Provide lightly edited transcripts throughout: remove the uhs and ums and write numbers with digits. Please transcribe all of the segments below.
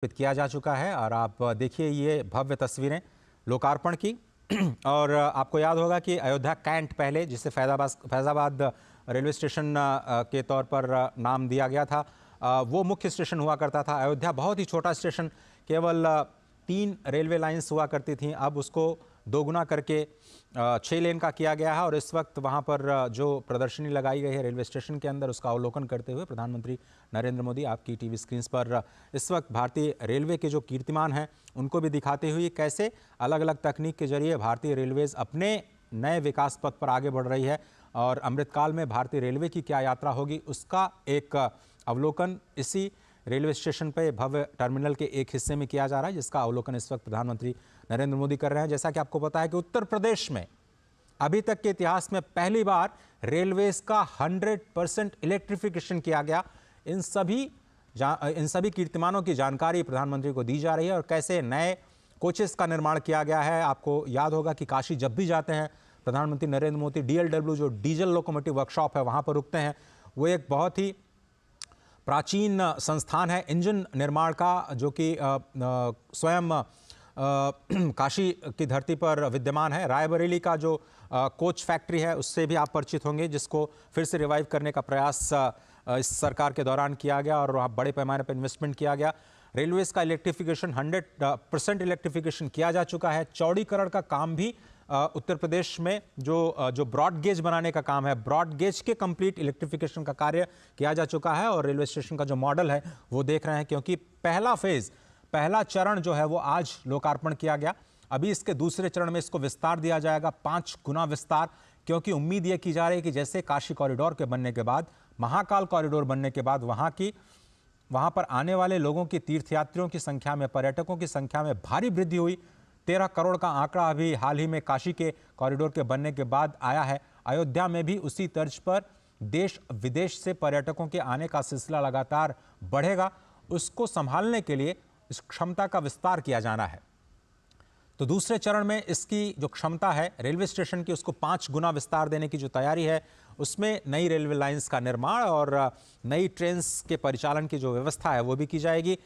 किया जा चुका है और आप देखिए ये भव्य तस्वीरें लोकार्पण की। और आपको याद होगा कि अयोध्या कैंट पहले, जिसे फैज़ाबाद रेलवे स्टेशन के तौर पर नाम दिया गया था, वो मुख्य स्टेशन हुआ करता था। अयोध्या बहुत ही छोटा स्टेशन, केवल 3 रेलवे लाइंस हुआ करती थीं। अब उसको दोगुना करके 6 लेन का किया गया है और इस वक्त वहां पर जो प्रदर्शनी लगाई गई है रेलवे स्टेशन के अंदर, उसका अवलोकन करते हुए प्रधानमंत्री नरेंद्र मोदी आपकी टीवी स्क्रीन पर इस वक्त भारतीय रेलवे के जो कीर्तिमान हैं उनको भी दिखाते हुए कैसे अलग अलग तकनीक के जरिए भारतीय रेलवेज अपने नए विकास पथ पर आगे बढ़ रही है और अमृतकाल में भारतीय रेलवे की क्या यात्रा होगी उसका एक अवलोकन इसी रेलवे स्टेशन पे भव्य टर्मिनल के एक हिस्से में किया जा रहा है, जिसका अवलोकन इस वक्त प्रधानमंत्री नरेंद्र मोदी कर रहे हैं। जैसा कि आपको पता है कि उत्तर प्रदेश में अभी तक के इतिहास में पहली बार रेलवेज का 100% इलेक्ट्रिफिकेशन किया गया। इन सभी कीर्तिमानों की जानकारी प्रधानमंत्री को दी जा रही है और कैसे नए कोचेस का निर्माण किया गया है। आपको याद होगा कि काशी जब भी जाते हैं प्रधानमंत्री नरेंद्र मोदी, DLW जो डीजल लोकोमोटिव वर्कशॉप है वहां पर रुकते हैं। वो एक बहुत ही प्राचीन संस्थान है इंजन निर्माण का, जो कि स्वयं काशी की धरती पर विद्यमान है। रायबरेली का जो कोच फैक्ट्री है उससे भी आप परिचित होंगे, जिसको फिर से रिवाइव करने का प्रयास इस सरकार के दौरान किया गया और वहाँ बड़े पैमाने पर इन्वेस्टमेंट किया गया। रेलवेज का इलेक्ट्रिफिकेशन 100% इलेक्ट्रिफिकेशन किया जा चुका है। चौड़ीकरण का काम भी उत्तर प्रदेश में जो ब्रॉड गेज बनाने का काम है, ब्रॉड गेज के कंप्लीट इलेक्ट्रिफिकेशन का कार्य किया जा चुका है और रेलवे स्टेशन का जो मॉडल है वो देख रहे हैं, क्योंकि पहला चरण जो है वो आज लोकार्पण किया गया। अभी इसके दूसरे चरण में इसको विस्तार दिया जाएगा, 5 गुना विस्तार, क्योंकि उम्मीद ये की जा रही है कि जैसे काशी कॉरिडोर के बनने के बाद, महाकाल कॉरिडोर बनने के बाद वहां पर आने वाले लोगों की, तीर्थयात्रियों की संख्या में, पर्यटकों की संख्या में भारी वृद्धि हुई। 13 करोड़ का आंकड़ा अभी हाल ही में काशी के कॉरिडोर के बनने के बाद आया है। अयोध्या में भी उसी तर्ज पर देश विदेश से पर्यटकों के आने का सिलसिला लगातार बढ़ेगा। उसको संभालने के लिए इस क्षमता का विस्तार किया जाना है। तो दूसरे चरण में इसकी जो क्षमता है रेलवे स्टेशन की, उसको 5 गुना विस्तार देने की जो तैयारी है, उसमें नई रेलवे लाइंस का निर्माण और नई ट्रेन्स के परिचालन की जो व्यवस्था है वो भी की जाएगी।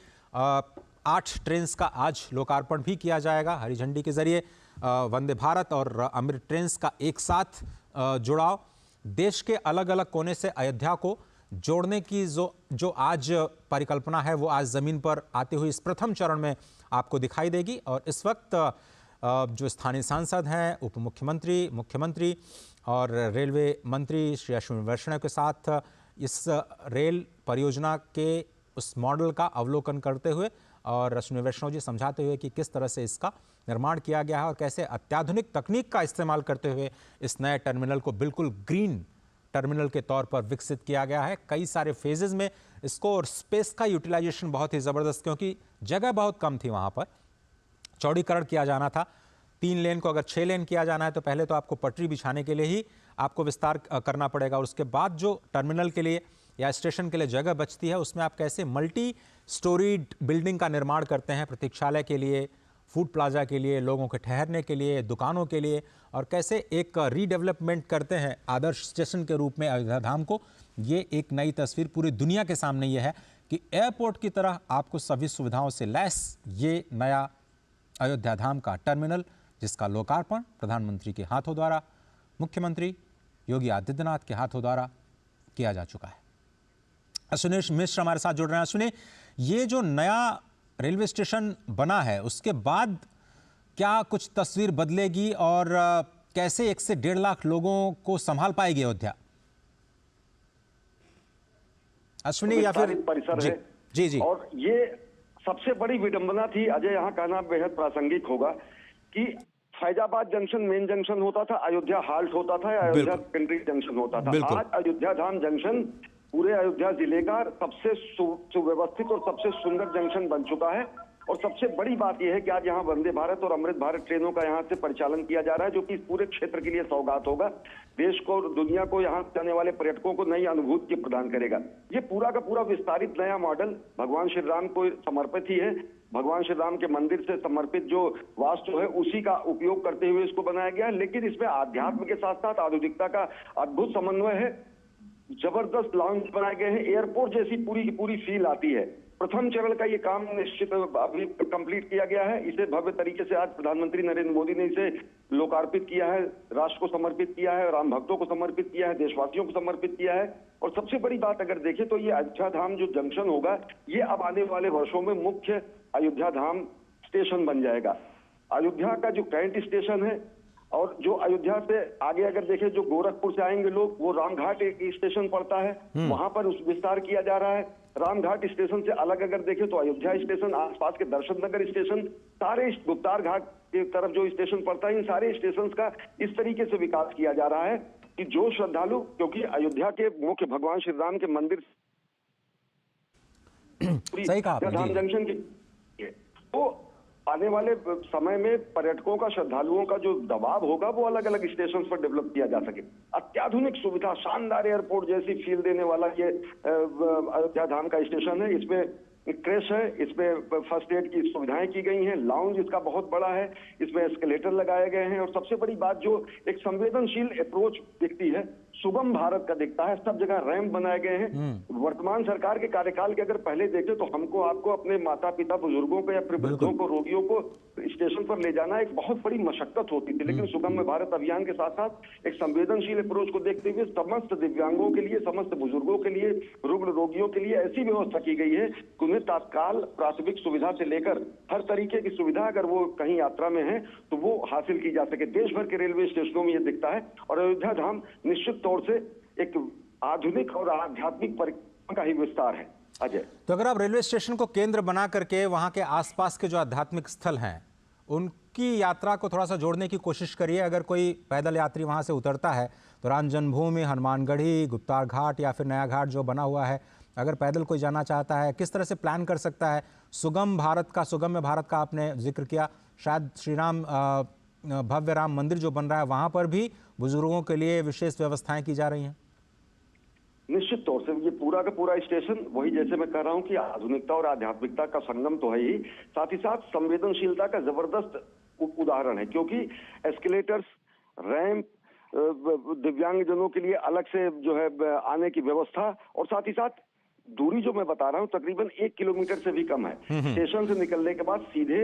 8 ट्रेन्स का आज लोकार्पण भी किया जाएगा हरी झंडी के जरिए। वंदे भारत और अमृत ट्रेन्स का एक साथ जुड़ाव, देश के अलग अलग कोने से अयोध्या को जोड़ने की जो आज परिकल्पना है वो आज जमीन पर आते हुए इस प्रथम चरण में आपको दिखाई देगी। और इस वक्त जो स्थानीय सांसद हैं, उप मुख्यमंत्री, मुख्यमंत्री और रेलवे मंत्री श्री अश्विनी वैष्णव के साथ इस रेल परियोजना के उस मॉडल का अवलोकन करते हुए और अश्विनी वैष्णव जी समझाते हुए कि किस तरह से इसका निर्माण किया गया है और कैसे अत्याधुनिक तकनीक का इस्तेमाल करते हुए इस नए टर्मिनल को बिल्कुल ग्रीन टर्मिनल के तौर पर विकसित किया गया है। कई सारे फेजेस में इसको, और स्पेस का यूटिलाइजेशन बहुत ही ज़बरदस्त, क्योंकि जगह बहुत कम थी वहाँ पर। चौड़ीकरण किया जाना था, 3 लेन को अगर 6 लेन किया जाना है तो पहले तो आपको पटरी बिछाने के लिए ही आपको विस्तार करना पड़ेगा। और उसके बाद जो टर्मिनल के लिए या स्टेशन के लिए जगह बचती है उसमें आप कैसे मल्टी स्टोरीड बिल्डिंग का निर्माण करते हैं, प्रतीक्षालय के लिए, फूड प्लाजा के लिए, लोगों के ठहरने के लिए, दुकानों के लिए, और कैसे एक रीडेवलपमेंट करते हैं आदर्श स्टेशन के रूप में अयोध्या धाम को। ये एक नई तस्वीर पूरी दुनिया के सामने ये है कि एयरपोर्ट की तरह आपको सभी सुविधाओं से लैस ये नया अयोध्या धाम का टर्मिनल, जिसका लोकार्पण प्रधानमंत्री के हाथों द्वारा, मुख्यमंत्री योगी आदित्यनाथ के हाथों द्वारा किया जा चुका है। अश्विनी मिश्र हमारे साथ जुड़ रहे हैं। अश्विनी, ये जो नया रेलवे स्टेशन बना है उसके बाद क्या कुछ तस्वीर बदलेगी और कैसे 1 से 1.5 लाख लोगों को संभाल पाएगी अयोध्या? अश्विनी, या फिर परिसर जी, है जी जी। और ये सबसे बड़ी विडंबना थी अजय, यहाँ कहना बेहद प्रासंगिक होगा कि फैजाबाद जंक्शन मेन जंक्शन होता था, अयोध्या हाल्ट होता था, अयोध्या सेकेंडरी जंक्शन होता था। आज अयोध्या धाम जंक्शन पूरे अयोध्या जिले का सबसे सुव्यवस्थित और सबसे सुंदर जंक्शन बन चुका है। और सबसे बड़ी बात यह है कि आज यहाँ वंदे भारत और अमृत भारत ट्रेनों का यहाँ से परिचालन किया जा रहा है, जो कि इस पूरे क्षेत्र के लिए सौगात होगा। देश को, दुनिया को, यहाँ से आने वाले पर्यटकों को नई अनुभूति प्रदान करेगा। ये पूरा का पूरा विस्तारित नया मॉडल भगवान श्री राम को समर्पित ही है। भगवान श्री राम के मंदिर से समर्पित जो वास्तु है उसी का उपयोग करते हुए इसको बनाया गया है, लेकिन इसमें आध्यात्म के साथ साथ आधुनिकता का अद्भुत समन्वय है। जबरदस्त लॉन्च बनाए गए हैं, एयरपोर्ट जैसी पूरी की पूरी फील आती है। प्रथम चरण का ये काम निश्चित अभी कंप्लीट किया गया है। इसे भव्य तरीके से आज प्रधानमंत्री नरेंद्र मोदी ने इसे लोकार्पित किया है, राष्ट्र को समर्पित किया है, राम भक्तों को समर्पित किया है, देशवासियों को समर्पित किया है। और सबसे बड़ी बात अगर देखें तो ये अयोध्या धाम जो जंक्शन होगा, ये अब आने वाले वर्षों में मुख्य अयोध्या धाम स्टेशन बन जाएगा। अयोध्या का जो कैंट स्टेशन है और जो अयोध्या से आगे अगर देखें, जो गोरखपुर से आएंगे लोग, वो रामघाट एक स्टेशन पड़ता है, वहां पर उस विस्तार किया जा रहा है। रामघाट स्टेशन से अलग अगर देखें तो अयोध्या स्टेशन, आसपास के दर्शन नगर स्टेशन, सारे गुप्तार घाट की तरफ जो स्टेशन पड़ता है, इन सारे स्टेशन का इस तरीके से विकास किया जा रहा है कि जो श्रद्धालु, क्योंकि अयोध्या के मुख्य भगवान श्री राम के मंदिर सही कहा आपने, धाम जी। जंक्शन की, तो आने वाले समय में पर्यटकों का, श्रद्धालुओं का जो दबाव होगा वो अलग अलग स्टेशन पर डेवलप किया जा सके। अत्याधुनिक सुविधा, शानदार एयरपोर्ट जैसी फील देने वाला ये अयोध्या धाम का स्टेशन है। इसमें क्रेश है, इसमें फर्स्ट एड की सुविधाएं की गई हैं, लाउंज इसका बहुत बड़ा है, इसमें एस्केलेटर लगाए गए हैं और सबसे बड़ी बात जो एक संवेदनशील अप्रोच दिखती है, सुगम भारत का दिखता है। सब जगह रैंप बनाए गए हैं। वर्तमान सरकार के कार्यकाल के अगर पहले देखें तो हमको आपको अपने माता पिता बुजुर्गों को या फिर वृद्धों को, रोगियों को स्टेशन पर ले जाना एक बहुत बड़ी मशक्कत होती थी। लेकिन सुगम भारत अभियान के साथ साथ एक संवेदनशील अप्रोच को देखते हुए समस्त दिव्यांगों के लिए, समस्त बुजुर्गों के लिए, रुग्ण रोगियों के लिए ऐसी व्यवस्था की गई है कि उन्हें तत्काल प्राथमिक सुविधा से लेकर हर तरीके की सुविधा अगर वो कहीं यात्रा में है तो वो हासिल की जा सके। देश भर के रेलवे स्टेशनों में ये दिखता है और अयोध्या धाम निश्चित तौर से एक आधुनिक और आध्यात्मिक परिक्रमा का ही विस्तार है। अजय, तो अगर आप रेलवे स्टेशन को केंद्र बना करके वहां के आसपास के जो आध्यात्मिक स्थल हैं उनकी यात्रा को थोड़ा सा जोड़ने की कोशिश करिए। अगर कोई पैदल यात्री वहां से उतरता है तो राम जन्मभूमि, हनुमानगढ़ी, गुप्तार घाट या फिर नया घाट जो बना हुआ है, अगर पैदल कोई जाना चाहता है, किस तरह से प्लान कर सकता है। सुगम्य भारत का आपने जिक्र किया, शायद श्री राम भव्य राम मंदिर जो बन रहा है वहां पर भी बुजुर्गों के लिए विशेष व्यवस्थाएं की जा रही हैं। निश्चित तौर से ये पूरा का पूरा स्टेशन वही, जैसे मैं कह रहा हूं कि आधुनिकता और आध्यात्मिकता का संगम तो है ही, साथ ही साथ संवेदनशीलता का जबरदस्त उदाहरण है। क्योंकि एस्केलेटर्स, रैंप, दिव्यांगजनों के लिए अलग से जो है आने की व्यवस्था, और साथ ही साथ दूरी जो मैं बता रहा हूं तकरीबन 1 किलोमीटर से भी कम है। स्टेशन से निकलने के बाद सीधे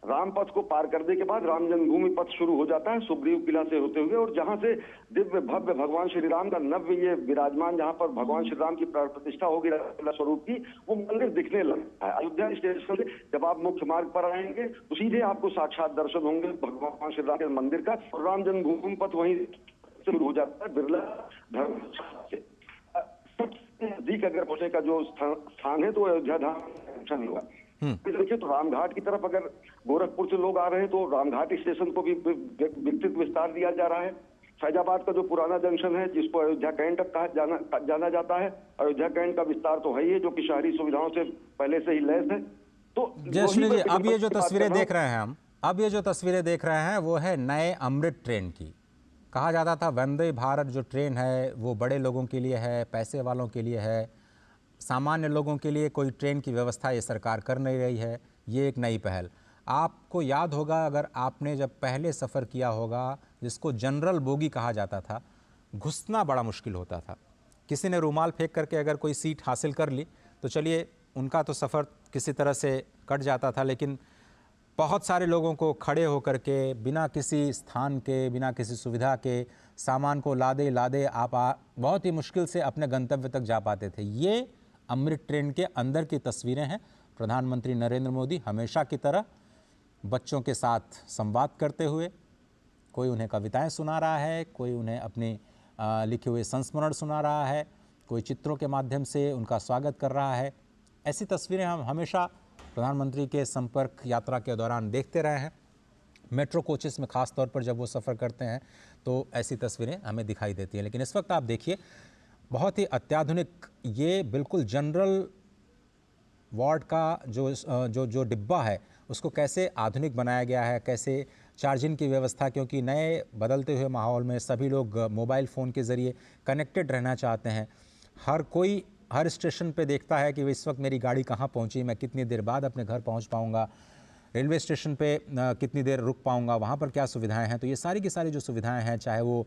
राम पथ को पार करने के बाद राम जन्मभूमि पथ शुरू हो जाता है, सुग्रीव किला से होते हुए, और जहां से दिव्य भव्य भगवान श्री राम का नव्य ये विराजमान, जहां पर भगवान श्री राम की प्राण प्रतिष्ठा होगी रामलला स्वरूप की, वो मंदिर दिखने लगता है। अयोध्या स्टेशन से जब आप मुख्य मार्ग पर आएंगे तो सीधे आपको साक्षात दर्शन होंगे भगवान श्री राम के मंदिर का, और राम जन्मभूमि पथ वहीं शुरू हो जाता है। बिरला धर्म से नजदीक अगर पहुंचने का जो स्थान है तो अयोध्या धाम होगा। देखिए तो रामघाट की तरफ अगर गोरखपुर से लोग आ रहे हैं तो रामघाट स्टेशन को भी विस्तृत विस्तार दिया जा रहा है। फैजाबाद का जो पुराना जंक्शन है जिसको अयोध्या कैंट जाना जाता है, अयोध्या कैंट का विस्तार तो है ही, जो कि शहरी सुविधाओं से पहले से ही लैस है। तो जयश्री जी, अब ये जो तस्वीरें देख रहे हैं हम, अब ये जो तस्वीरें देख रहे हैं वो है नए अमृत ट्रेन की। कहा जाता था वंदे भारत जो ट्रेन है वो बड़े लोगों के लिए है, पैसे वालों के लिए है, सामान्य लोगों के लिए कोई ट्रेन की व्यवस्था ये सरकार कर नहीं रही है। ये एक नई पहल। आपको याद होगा, अगर आपने जब पहले सफ़र किया होगा, जिसको जनरल बोगी कहा जाता था, घुसना बड़ा मुश्किल होता था। किसी ने रुमाल फेंक करके अगर कोई सीट हासिल कर ली तो चलिए उनका तो सफ़र किसी तरह से कट जाता था, लेकिन बहुत सारे लोगों को खड़े होकर के बिना किसी स्थान के, बिना किसी सुविधा के, सामान को लादे लादे आप बहुत ही मुश्किल से अपने गंतव्य तक जा पाते थे। ये अमृत ट्रेन के अंदर की तस्वीरें हैं। प्रधानमंत्री नरेंद्र मोदी हमेशा की तरह बच्चों के साथ संवाद करते हुए, कोई उन्हें कविताएं सुना रहा है, कोई उन्हें अपने लिखे हुए संस्मरण सुना रहा है, कोई चित्रों के माध्यम से उनका स्वागत कर रहा है। ऐसी तस्वीरें हम हमेशा प्रधानमंत्री के संपर्क यात्रा के दौरान देखते रहे हैं। मेट्रो कोचेस में ख़ास तौर पर जब वो सफ़र करते हैं तो ऐसी तस्वीरें हमें दिखाई देती हैं। लेकिन इस वक्त आप देखिए बहुत ही अत्याधुनिक, ये बिल्कुल जनरल वार्ड का जो डिब्बा है उसको कैसे आधुनिक बनाया गया है, कैसे चार्जिंग की व्यवस्था, क्योंकि नए बदलते हुए माहौल में सभी लोग मोबाइल फ़ोन के ज़रिए कनेक्टेड रहना चाहते हैं। हर कोई हर स्टेशन पे देखता है कि इस वक्त मेरी गाड़ी कहाँ पहुँची, मैं कितनी देर बाद अपने घर पहुँच पाऊँगा, रेलवे स्टेशन पे कितनी देर रुक पाऊँगा, वहाँ पर क्या सुविधाएं हैं। तो ये सारी की सारी जो सुविधाएं हैं, चाहे वो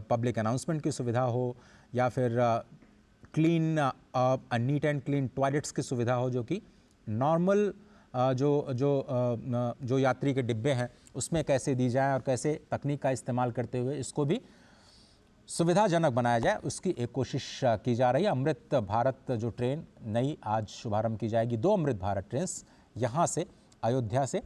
पब्लिक अनाउंसमेंट की सुविधा हो या फिर clean neat and clean toilets की सुविधा हो, जो कि नॉर्मल जो यात्री के डिब्बे हैं उसमें कैसे दी जाए और कैसे तकनीक का इस्तेमाल करते हुए इसको भी सुविधाजनक बनाया जाए, उसकी एक कोशिश की जा रही है। अमृत भारत जो ट्रेन नई आज शुभारंभ की जाएगी, 2 अमृत भारत ट्रेन यहाँ से अयोध्या से,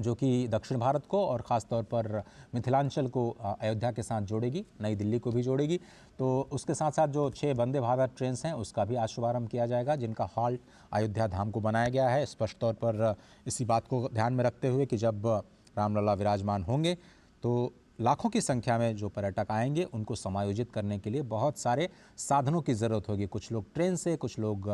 जो कि दक्षिण भारत को और ख़ास तौर पर मिथिलांचल को अयोध्या के साथ जोड़ेगी, नई दिल्ली को भी जोड़ेगी। तो उसके साथ साथ जो 6 वंदे भारत ट्रेन हैं उसका भी आज शुभारंभ किया जाएगा, जिनका हॉल्ट अयोध्या धाम को बनाया गया है, स्पष्ट तौर पर इसी बात को ध्यान में रखते हुए कि जब रामलला विराजमान होंगे तो लाखों की संख्या में जो पर्यटक आएंगे उनको समायोजित करने के लिए बहुत सारे साधनों की ज़रूरत होगी। कुछ लोग ट्रेन से, कुछ लोग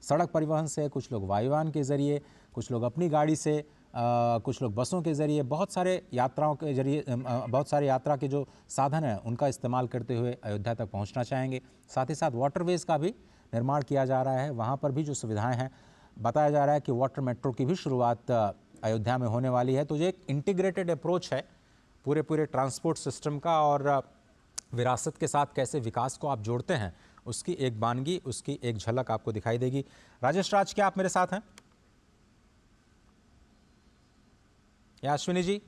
सड़क परिवहन से, कुछ लोग वायुयान के ज़रिए, कुछ लोग अपनी गाड़ी से, कुछ लोग बसों के ज़रिए, बहुत सारे यात्राओं के ज़रिए, बहुत सारे यात्रा के जो साधन हैं उनका इस्तेमाल करते हुए अयोध्या तक पहुंचना चाहेंगे। साथ ही साथ वाटरवेज का भी निर्माण किया जा रहा है, वहां पर भी जो सुविधाएं हैं, बताया जा रहा है कि वाटर मेट्रो की भी शुरुआत अयोध्या में होने वाली है। तो ये एक इंटीग्रेटेड अप्रोच है पूरे ट्रांसपोर्ट सिस्टम का, और विरासत के साथ कैसे विकास को आप जोड़ते हैं उसकी एक बानगी, उसकी एक झलक आपको दिखाई देगी। राजेश राज, क्या आप मेरे साथ हैं? या अश्विनी जी?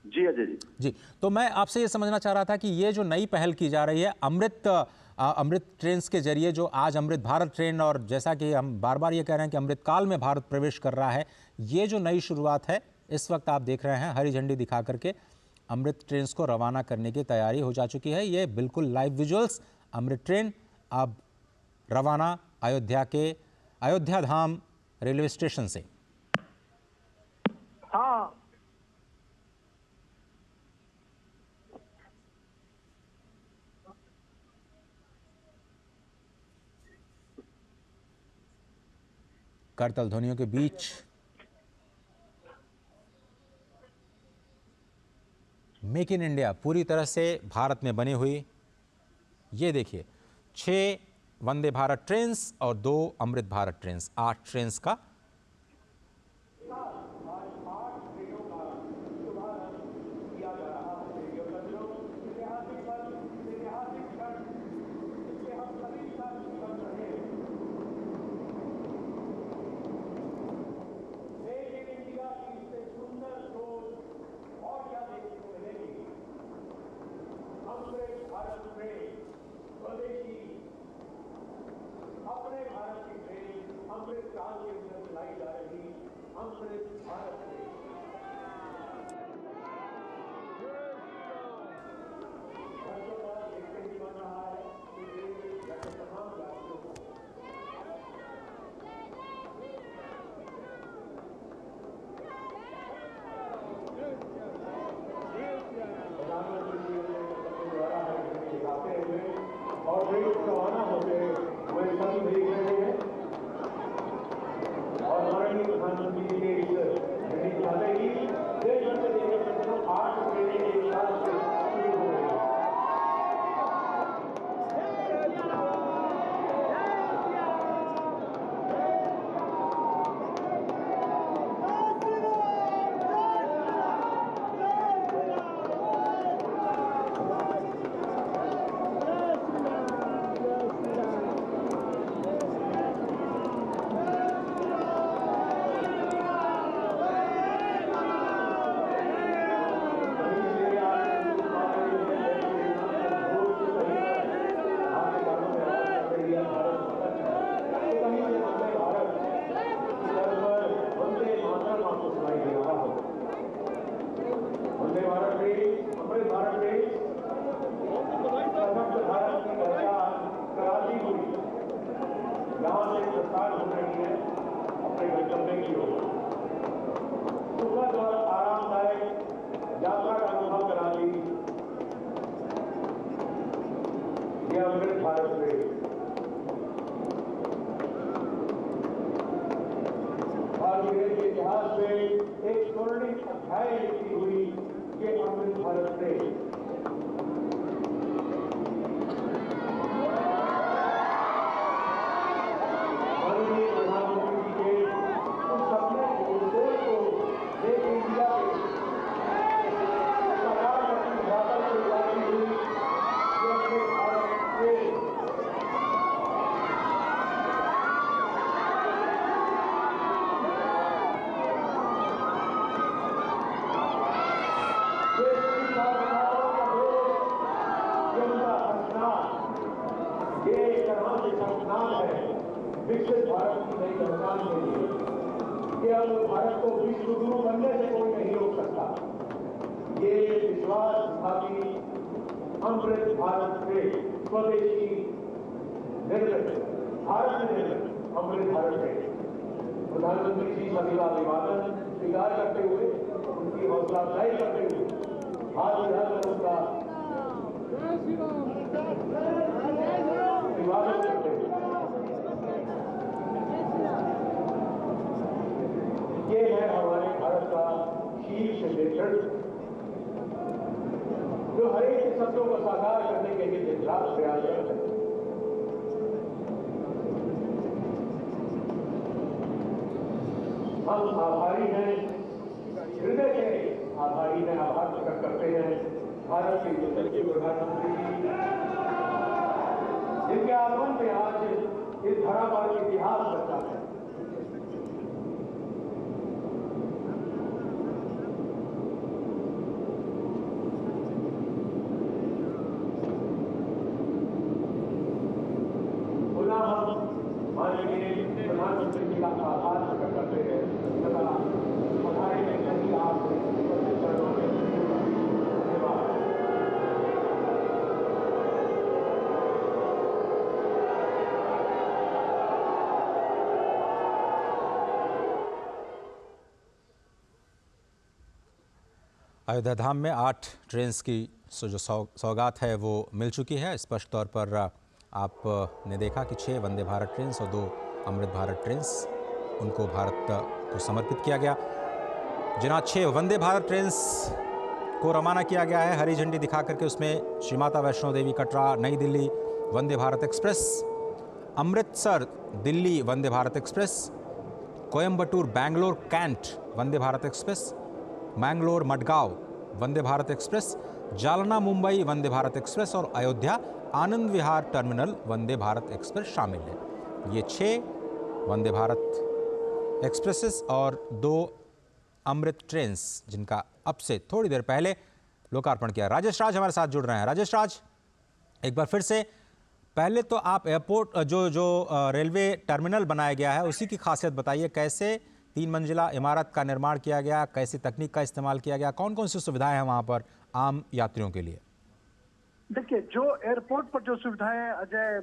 जी अजय जी। जी, तो मैं आपसे ये समझना चाह रहा था कि ये जो नई पहल की जा रही है अमृत ट्रेन के जरिए, जो आज अमृत भारत ट्रेन, और जैसा कि हम बार बार ये कह रहे हैं कि अमृत काल में भारत प्रवेश कर रहा है, ये जो नई शुरुआत है, इस वक्त आप देख रहे हैं हरी झंडी दिखा करके अमृत ट्रेन को रवाना करने की तैयारी हो जा चुकी है। ये बिल्कुल लाइव विजुअल्स, अमृत ट्रेन अब रवाना अयोध्या के अयोध्या धाम रेलवे स्टेशन से। हाँ, करतल ध्वनियों के बीच मेक इन इंडिया पूरी तरह से भारत में बनी हुई, ये देखिए 6 वंदे भारत ट्रेन्स और 2 अमृत भारत ट्रेन्स, 8 ट्रेन्स का और ट्रेन रवाना होते हुए सभी देख रहे हैं और माननीय प्रधानमंत्री के इस मीटिंग खाते ही देश भर से देखकर 8 ट्रेनें एक साथ शुरू हो रही हैं। वंदे भारत ट्रेन, अमृत भारत ट्रेन समग्र भारत की पहचान कराची हुई, यहाँ से प्रस्थान हो रही है अपने गंतव्य की ओर। सुखद और आरामदायक यात्रा का अनुभव कराची यह अमृत भारत ट्रेन। भारतीय रेल के इतिहास में एक स्वर्णिम अध्याय लिखी हुई ये अमृत भारत ट्रेन। माननीय प्रधानमंत्री जी के उस सपने को, सोच को मेक इन इंडिया के साकार करने की यात्रा शुरुआत हुई ये अमृत भारत ट्रेन। विकसित भारत की नई पहचान के लिए कि अब भारत को विश्व गुरु बनने से कोई नहीं रोक सकता, ये विश्वास दिखाती अमृत भारत के स्वदेशी निर्मित भारत निर्मित अमृत भारत के प्रधानमंत्री जी सभी का अभिवादन स्वीकार करते हुए, उनकी हौसला अफजाई करते हुए हाथ मिलाकर उनका अभिवादन करते हुए, ये है हमारे भारत का शीर्ष नेतृत्व जो हर एक सपनों को साकार करने के लिए दिन रात प्रयासरत है। हम आभारी हैं, हृदय से आभारी हैं, आभार प्रकट करते हैं भारत के यशस्वी प्रधानमंत्री जी, जिनके आगमन में आज इस धरा पर इतिहास बचा है। पुनः हम माननीय प्रधानमंत्री जी का आभार प्रकट करते हैं तथा हमारे सभी आप चरणों में धन्यवाद। अयोध्या धाम में 8 ट्रेन्स की जो सौगात है वो मिल चुकी है। स्पष्ट तौर पर आपने देखा कि 6 वंदे भारत ट्रेन्स और 2 अमृत भारत ट्रेन्स उनको भारत को समर्पित किया गया। जिन 6 वंदे भारत ट्रेन्स को रवाना किया गया है हरी झंडी दिखा करके, उसमें श्री माता वैष्णो देवी कटरा नई Delhi Vande Bharat express, Amritsar Delhi Vande Bharat express, Coimbatore Bangalore cantt Vande Bharat express, Mangalore Madgaon Vande Bharat express, Jalna Mumbai Vande Bharat express और अयोध्या आनंद विहार टर्मिनल वंदे भारत एक्सप्रेस शामिल है। ये 6 वंदे भारत एक्सप्रेसेस और 2 अमृत ट्रेन्स जिनका अब से थोड़ी देर पहले लोकार्पण किया। राजेश राज हमारे साथ जुड़ रहे हैं। राजेश राज, एक बार फिर से पहले तो आप एयरपोर्ट जो रेलवे टर्मिनल बनाया गया है उसी की खासियत बताइए। कैसे 3 मंजिला इमारत का निर्माण किया गया, कैसी तकनीक का इस्तेमाल किया गया, कौन कौन सी सुविधाएं हैं वहां पर आम यात्रियों के लिए? देखिए, जो एयरपोर्ट पर जो सुविधाएं अजय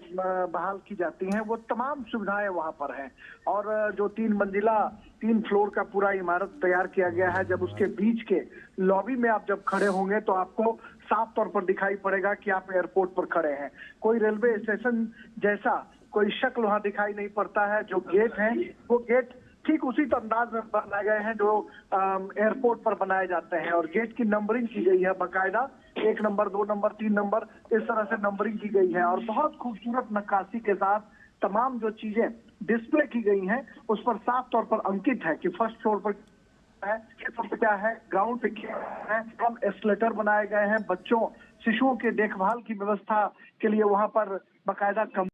बहाल की जाती हैं वो तमाम सुविधाएं वहां पर हैं। और जो 3 मंजिला 3 फ्लोर का पूरा इमारत तैयार किया गया है, जब उसके बीच के लॉबी में आप जब खड़े होंगे तो आपको साफ तौर पर दिखाई पड़ेगा कि आप एयरपोर्ट पर खड़े हैं। कोई रेलवे स्टेशन जैसा कोई शक्ल वहां दिखाई नहीं पड़ता है। जो गेट है वो गेट ठीक उसी अंदाज में बनाए गए हैं जो एयरपोर्ट पर बनाए जाते हैं। और गेट की नंबरिंग की गई है बाकायदा, 1 नंबर 2 नंबर 3 नंबर इस तरह से नंबरिंग की गई है। और बहुत खूबसूरत नक्काशी के साथ तमाम जो चीजें डिस्प्ले की गई हैं उस पर साफ तौर पर अंकित है कि फर्स्ट फ्लोर पर है, क्या है, ग्राउंड पे क्या है। हम एस्केलेटर बनाए गए हैं, बच्चों शिशुओं के देखभाल की व्यवस्था के लिए वहां पर बाकायदा